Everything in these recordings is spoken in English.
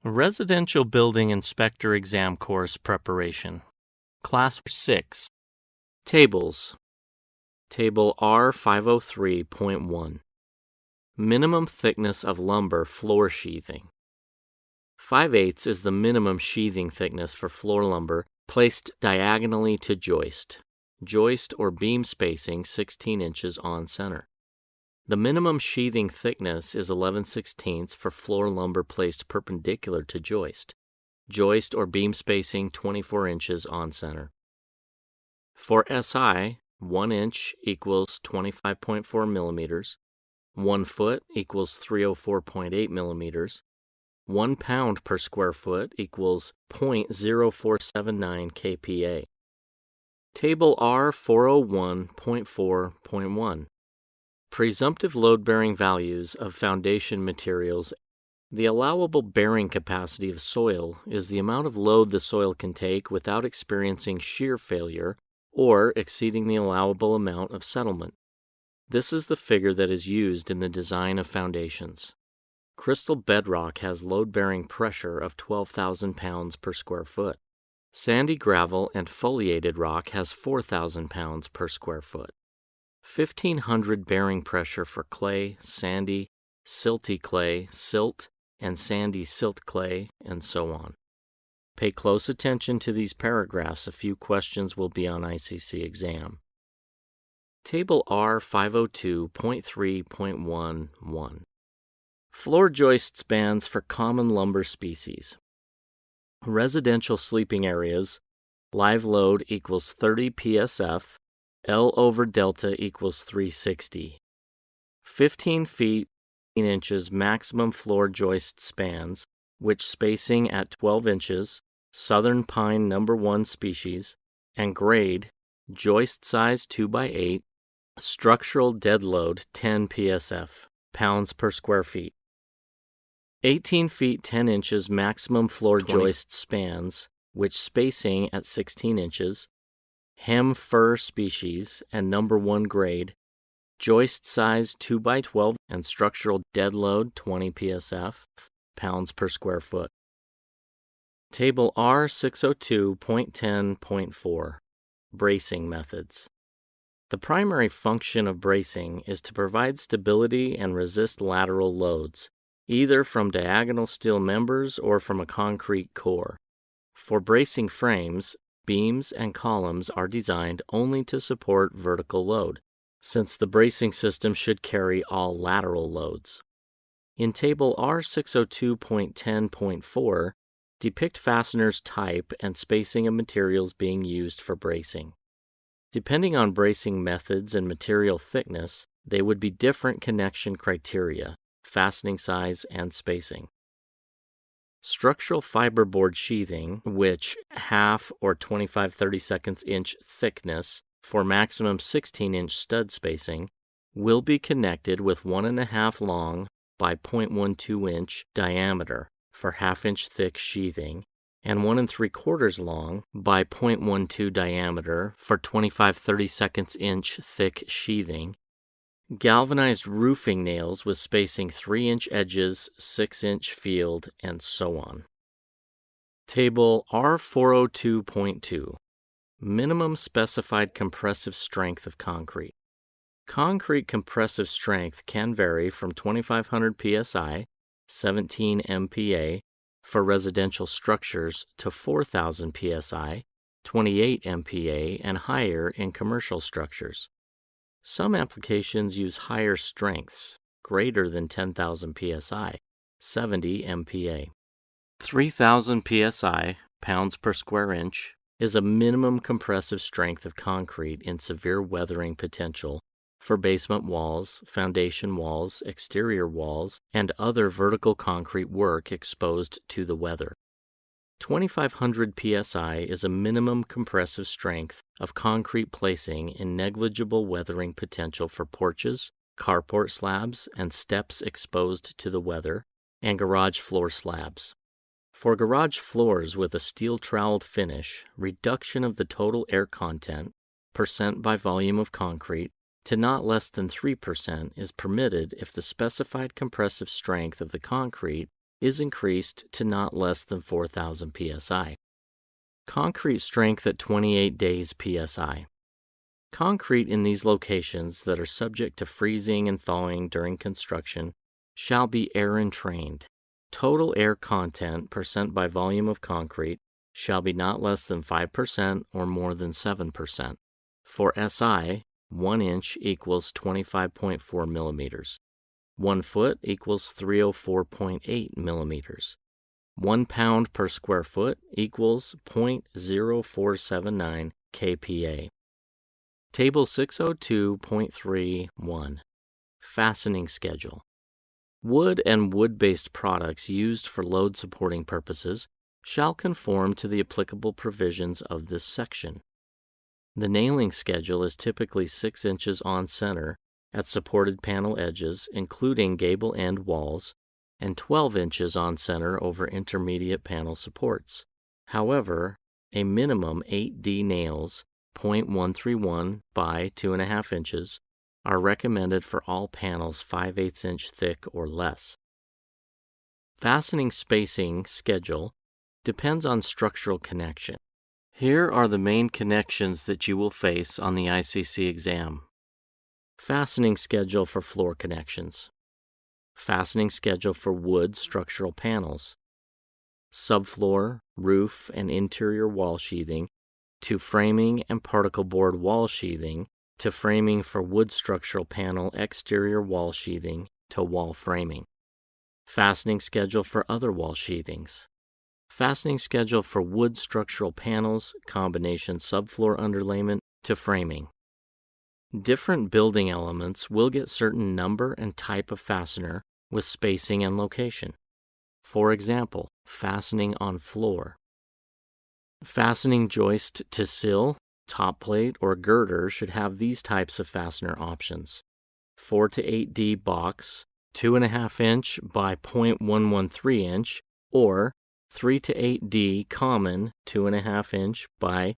Residential Building Inspector Exam Course Preparation. Class 6. Tables. Table R503.1. Minimum thickness of lumber floor sheathing. 5/8 is the minimum sheathing thickness for floor lumber placed diagonally to joist. Joist or beam spacing 16 inches on center. The minimum sheathing thickness is 11/16 for floor lumber placed perpendicular to joist. Joist or beam spacing 24 inches on center. For SI, 1 inch equals 25.4 millimeters, 1 foot equals 304.8 millimeters, 1 pound per square foot equals 0.0479 kPa. Table R401.4.1. Presumptive load-bearing values of foundation materials. The allowable bearing capacity of soil is the amount of load the soil can take without experiencing shear failure or exceeding the allowable amount of settlement. This is the figure that is used in the design of foundations. Crystal bedrock has load-bearing pressure of 12,000 pounds per square foot. Sandy gravel and foliated rock has 4,000 pounds per square foot. 1,500 bearing pressure for clay, sandy, silty clay, silt, and sandy silt clay, and so on. Pay close attention to these paragraphs. A few questions will be on ICC exam. Table R502.3.11. Floor joist spans for common lumber species. Residential sleeping areas, live load equals 30 PSF, L over delta equals 360. 15 feet 18 inches maximum floor joist spans, which spacing at 12 inches, southern pine number 1 species, and grade, joist size 2x8, structural dead load 10 PSF, pounds per square feet. 18 feet 10 inches maximum floor joist spans, which spacing at 16 inches, hem fir species and number 1 grade, joist size 2x12 and structural dead load 20 PSF, pounds per square foot. Table R602.10.4. Bracing methods. The primary function of bracing is to provide stability and resist lateral loads, either from diagonal steel members or from a concrete core. For bracing frames, beams and columns are designed only to support vertical load, since the bracing system should carry all lateral loads. In Table R602.10.4, depict fasteners type and spacing of materials being used for bracing. Depending on bracing methods and material thickness, they would be different connection criteria, fastening size, and spacing. Structural fiberboard sheathing, which half or 25/32 inch thickness for maximum 16-inch stud spacing, will be connected with 1.5 long by 0.12 inch diameter for half-inch thick sheathing and 1 3/4 long by 0.12 diameter for 25/32 inch thick sheathing. Galvanized roofing nails with spacing 3-inch edges, 6-inch field, and so on. Table R402.2. Minimum specified compressive strength of concrete. Concrete compressive strength can vary from 2,500 psi, 17 MPa, for residential structures to 4,000 psi, 28 MPa, and higher in commercial structures. Some applications use higher strengths, greater than 10,000 psi, 70 MPa. 3,000 psi, pounds per square inch, is a minimum compressive strength of concrete in severe weathering potential for basement walls, foundation walls, exterior walls, and other vertical concrete work exposed to the weather. 2,500 psi is a minimum compressive strength of concrete placing in negligible weathering potential for porches, carport slabs, and steps exposed to the weather, and garage floor slabs. For garage floors with a steel troweled finish, reduction of the total air content, percent by volume of concrete, to not less than 3% is permitted if the specified compressive strength of the concrete is increased to not less than 4,000 psi. Concrete strength at 28 days psi. Concrete in these locations that are subject to freezing and thawing during construction shall be air-entrained. Total air content percent by volume of concrete shall be not less than 5% or more than 7%. For SI, 1 inch equals 25.4 millimeters. 1 foot equals 304.8 millimeters. 1 pound per square foot equals 0.0479 kPa. Table 602.3.1. Fastening schedule. Wood and wood-based products used for load supporting purposes shall conform to the applicable provisions of this section. The nailing schedule is typically 6 inches on center at supported panel edges, including gable end walls, and 12 inches on center over intermediate panel supports. However, a minimum 8D nails, 0.131 by 2.5 inches, are recommended for all panels 5/8 inch thick or less. Fastening spacing schedule depends on structural connection. Here are the main connections that you will face on the ICC exam. Fastening schedule for floor connections. Fastening schedule for wood structural panels. Subfloor, roof, and interior wall sheathing to framing and particle board wall sheathing to framing for wood structural panel exterior wall sheathing to wall framing. Fastening schedule for other wall sheathings. Fastening schedule for wood structural panels, combination subfloor underlayment to framing. Different building elements will get certain number and type of fastener with spacing and location. For example, fastening on floor. Fastening joist to sill, top plate, or girder should have these types of fastener options. 4 to 8D box, 2.5 inch by 0.113 inch, or 3 to 8D common, 2.5 inch by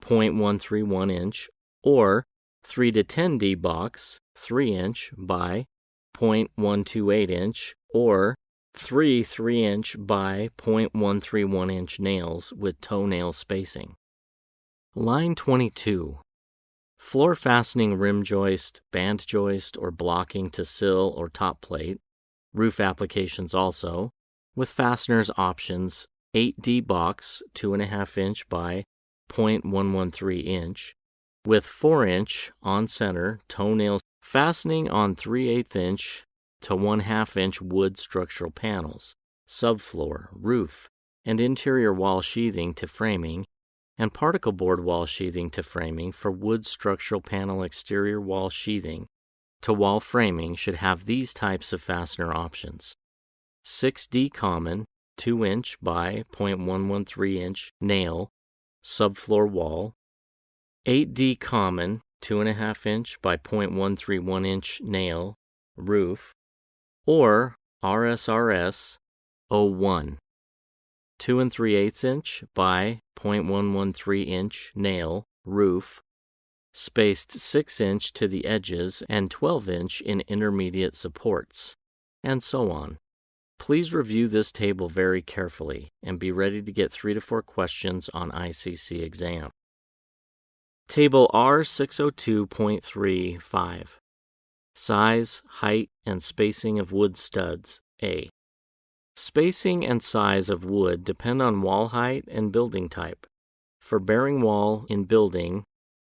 0.131 inch, or 3 to 10D box, 3 inch by 0.128 inch, or 3 3-inch by 0.131 inch nails with toenail spacing. Line 22. Floor fastening rim joist, band joist, or blocking to sill or top plate. Roof applications also, with fasteners options 8D box, 2.5 inch by 0.113 inch, with 4 inch on center toenail fastening on 3/8 inch to 1/2 inch wood structural panels, subfloor, roof, and interior wall sheathing to framing, and particle board wall sheathing to framing for wood structural panel exterior wall sheathing to wall framing should have these types of fastener options. 6D common, 2 inch by 0.113 inch nail, subfloor wall. 8D common, 2.5 inch by 0.131 inch nail, roof. Or RSRS 01, 2 3/8 inch by 0.113 inch nail, roof, spaced 6 inch to the edges and 12 inch in intermediate supports, and so on. Please review this table very carefully and be ready to get 3 to 4 questions on ICC exam. Table R602.35. Size, height, and spacing of wood studs, A. Spacing and size of wood depend on wall height and building type. For bearing wall in building,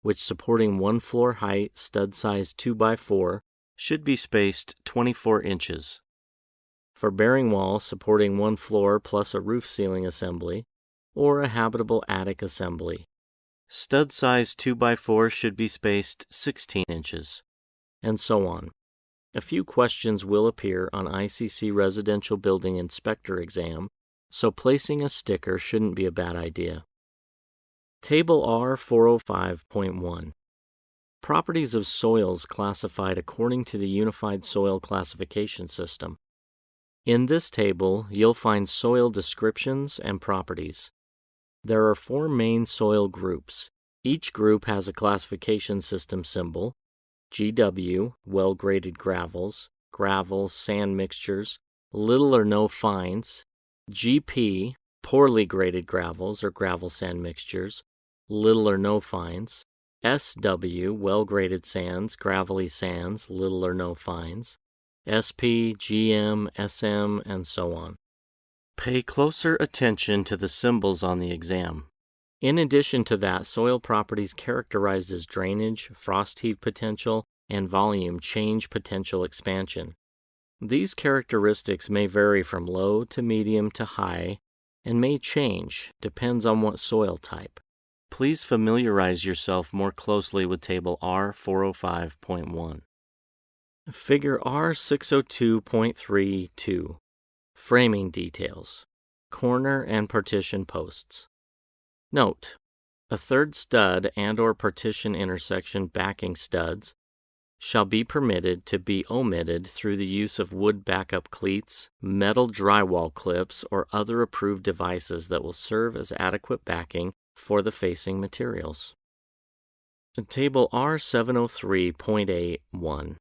which supporting one floor height stud size 2x4 should be spaced 24 inches. For bearing wall supporting one floor plus a roof ceiling assembly or a habitable attic assembly, stud size 2x4 should be spaced 16 inches. And so on. A few questions will appear on ICC Residential Building Inspector exam, so placing a sticker shouldn't be a bad idea. Table R405.1. Properties of soils classified according to the Unified Soil Classification System. In this table, you'll find soil descriptions and properties. There are 4 main soil groups. Each group has a classification system symbol. GW, well-graded gravels, gravel, sand mixtures, little or no fines. GP, poorly graded gravels or gravel sand mixtures, little or no fines. SW, well-graded sands, gravelly sands, little or no fines. SP, GM, SM, and so on. Pay closer attention to the symbols on the exam. In addition to that, soil properties characterized as drainage, frost heave potential, and volume change potential expansion. These characteristics may vary from low to medium to high and may change, depends on what soil type. Please familiarize yourself more closely with Table R405.1. Figure R602.32. Framing details. Corner and partition posts. Note: a third stud and/or partition intersection backing studs shall be permitted to be omitted through the use of wood backup cleats, metal drywall clips, or other approved devices that will serve as adequate backing for the facing materials. Table R703.81.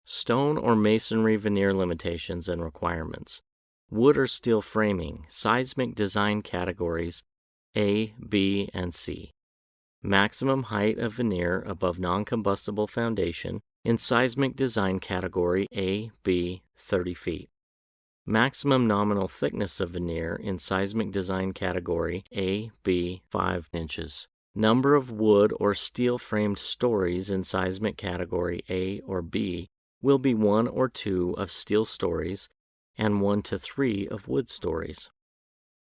Stone or masonry veneer limitations and requirements. Wood or steel framing, seismic design categories A, B, and C. Maximum height of veneer above non-combustible foundation in seismic design category A, B, 30 feet. Maximum nominal thickness of veneer in seismic design category A, B, 5 inches. Number of wood or steel framed stories in seismic category A or B will be 1 or 2 of steel stories and 1 to 3 of wood stories.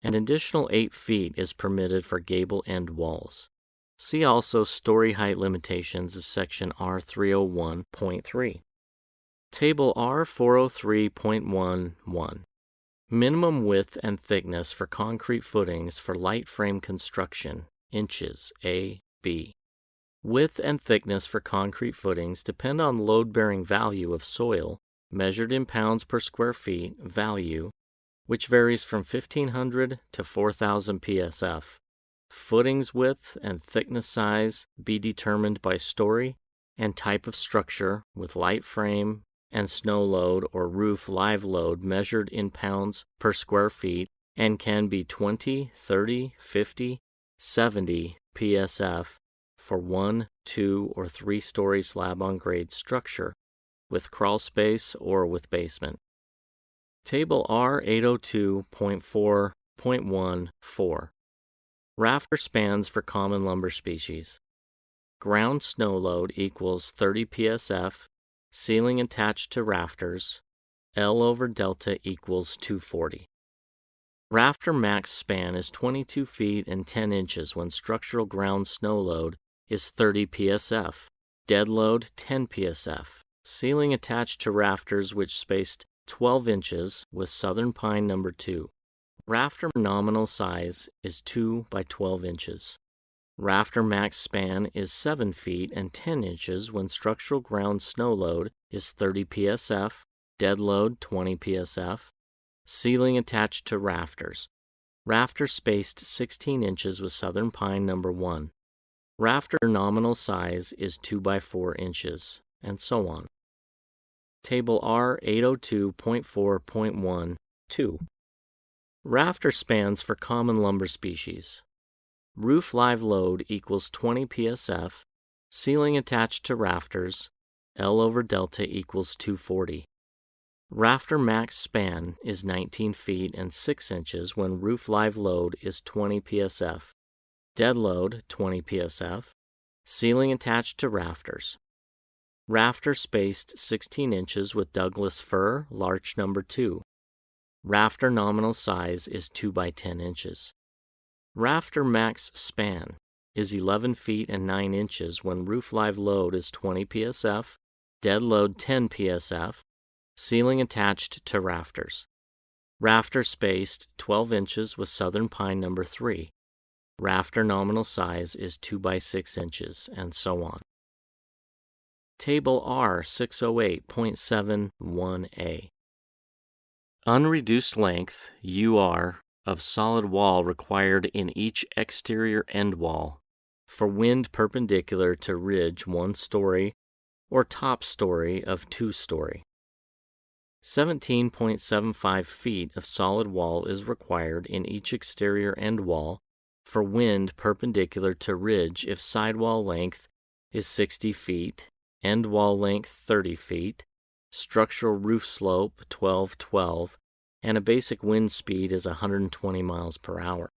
An additional 8 feet is permitted for gable end walls. See also story height limitations of section R301.3. Table R403.11. Minimum width and thickness for concrete footings for light frame construction, inches, A, B. Width and thickness for concrete footings depend on load-bearing value of soil, measured in pounds per square feet value, which varies from 1,500 to 4,000 psf. Footings width and thickness size be determined by story and type of structure with light frame and snow load or roof live load measured in pounds per square feet and can be 20, 30, 50, 70 psf for 1, 2, or 3-story slab-on-grade structure with crawl space or with basement. Table R802.4.14. Rafter spans for common lumber species. Ground snow load equals 30 psf, ceiling attached to rafters, L over delta equals 240. Rafter max span is 22 feet and 10 inches when structural ground snow load is 30 psf, dead load 10 psf, ceiling attached to rafters which spaced 12 inches with southern pine number 2. Rafter nominal size is 2 by 12 inches. Rafter max span is 7 feet and 10 inches when structural ground snow load is 30 psf, dead load 20 psf, ceiling attached to rafters. Rafter spaced 16 inches with southern pine number 1. Rafter nominal size is 2 by 4 inches, and so on. Table R802.4.1.2. Rafter spans for common lumber species. Roof live load equals 20 psf, ceiling attached to rafters, L over delta equals 240. Rafter max span is 19 feet and 6 inches when roof live load is 20 psf, dead load 20 psf, ceiling attached to rafters. Rafter spaced 16 inches with Douglas fir, larch number 2. Rafter nominal size is 2 by 10 inches. Rafter max span is 11 feet and 9 inches when roof live load is 20 psf, dead load 10 psf, ceiling attached to rafters. Rafter spaced 12 inches with southern pine number 3. Rafter nominal size is 2 by 6 inches, and so on. Table R608.71a. Unreduced length, UR, of solid wall required in each exterior end wall for wind perpendicular to ridge 1 story or top story of 2 story. 17.75 feet of solid wall is required in each exterior end wall for wind perpendicular to ridge if sidewall length is 60 feet, end wall length 30 feet, structural roof slope 12-12, and a basic wind speed is 120 miles per hour.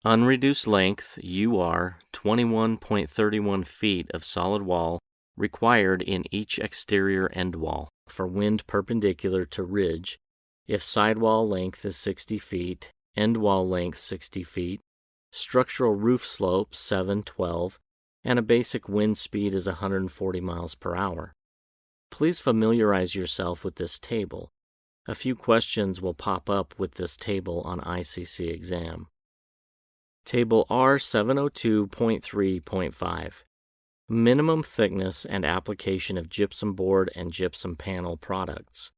Unreduced length, UR, 21.31 feet of solid wall required in each exterior end wall for wind perpendicular to ridge if sidewall length is 60 feet, end wall length 60 feet, structural roof slope 7-12, and a basic wind speed is 140 miles per hour. Please familiarize yourself with this table. A few questions will pop up with this table on ICC exam. Table R702.3.5. Minimum thickness and application of gypsum board and gypsum panel products.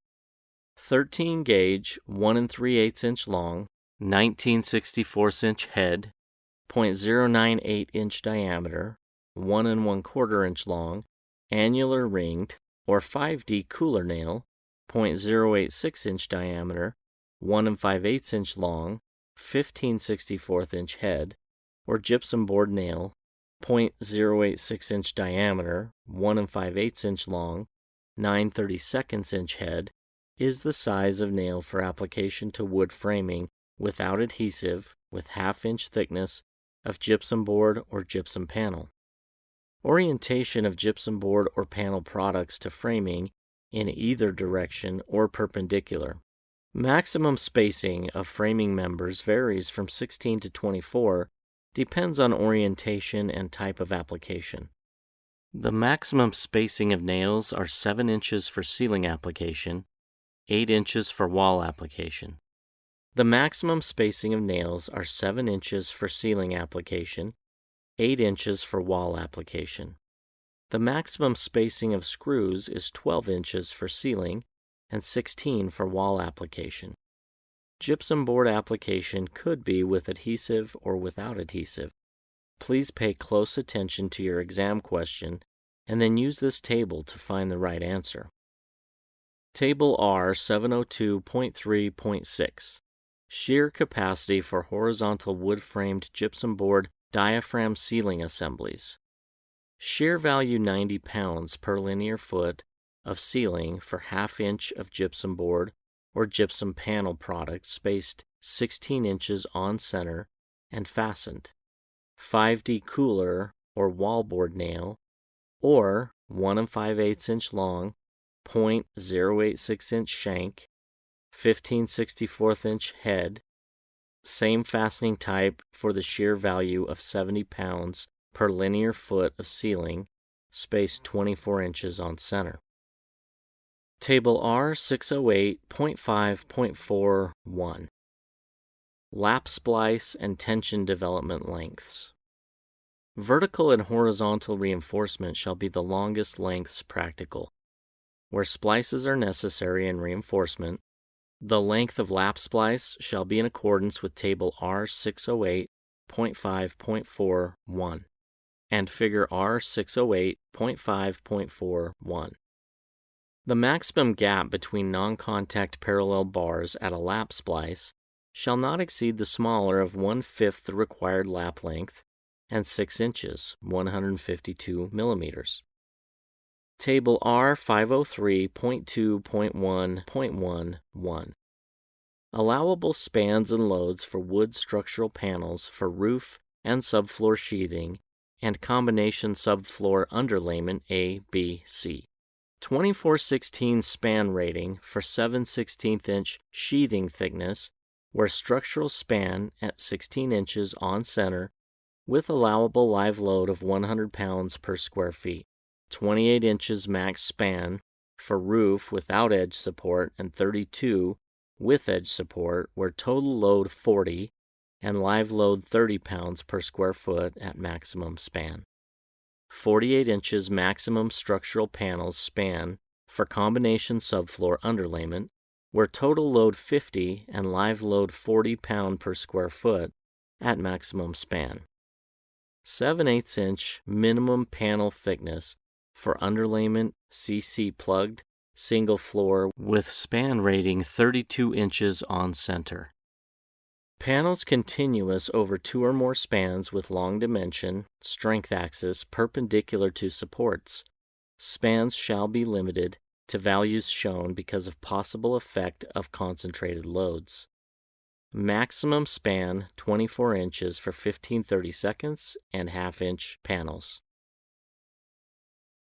13 gauge, 1 3/8 inch long, 19/64 inch head, 0.098 inch diameter, 1 1/4 inch long, annular ringed, or 5D cooler nail, 0.086 inch diameter, 1 5/8 inch long, 15/64 inch head, or gypsum board nail, 0.086 inch diameter, 1 5/8 inch long, 9/32 inch head, is the size of nail for application to wood framing without adhesive with 1/2 inch thickness of gypsum board or gypsum panel. Orientation of gypsum board or panel products to framing in either direction or perpendicular. Maximum spacing of framing members varies from 16 to 24, depends on orientation and type of application. The maximum spacing of nails are 7 inches for ceiling application, 8 inches for wall application. The maximum spacing of nails are 7 inches for ceiling application, 8 inches for wall application. The maximum spacing of screws is 12 inches for ceiling and 16 for wall application. Gypsum board application could be with adhesive or without adhesive. Please pay close attention to your exam question and then use this table to find the right answer. Table R702.3.6. Shear capacity for horizontal wood-framed gypsum board diaphragm ceiling assemblies. Shear value 90 pounds per linear foot of ceiling for 1/2 inch of gypsum board or gypsum panel product spaced 16 inches on center and fastened. 5D cooler or wallboard nail, or 1 5/8 inch long, 0.086 inch shank, 15/64 inch head, same fastening type for the shear value of 70 pounds per linear foot of ceiling, spaced 24 inches on center. Table R608.5.41. Lap splice and tension development lengths. Vertical and horizontal reinforcement shall be the longest lengths practical. Where splices are necessary in reinforcement, the length of lap splice shall be in accordance with Table R608.5.41 and Figure R608.5.41. The maximum gap between non-contact parallel bars at a lap splice shall not exceed the smaller of 1/5 the required lap length and 6 inches, 152 millimeters. Table R503.2.1.11. Allowable spans and loads for wood structural panels for roof and subfloor sheathing and combination subfloor underlayment A, B, C. 24/16 span rating for 7/16 inch sheathing thickness where structural span at 16 inches on center with allowable live load of 100 pounds per square feet. 28 inches max span for roof without edge support and 32 with edge support where total load 40 and live load 30 pounds per square foot at maximum span. 48 inches maximum structural panels span for combination subfloor underlayment, where total load 50 and live load 40 pound per square foot at maximum span. 7/8 inch minimum panel thickness for underlayment CC plugged single floor with span rating 32 inches on center. Panels continuous over 2 or more spans with long dimension, strength axis perpendicular to supports. Spans shall be limited to values shown because of possible effect of concentrated loads. Maximum span 24 inches for 15-30 seconds and half-inch panels.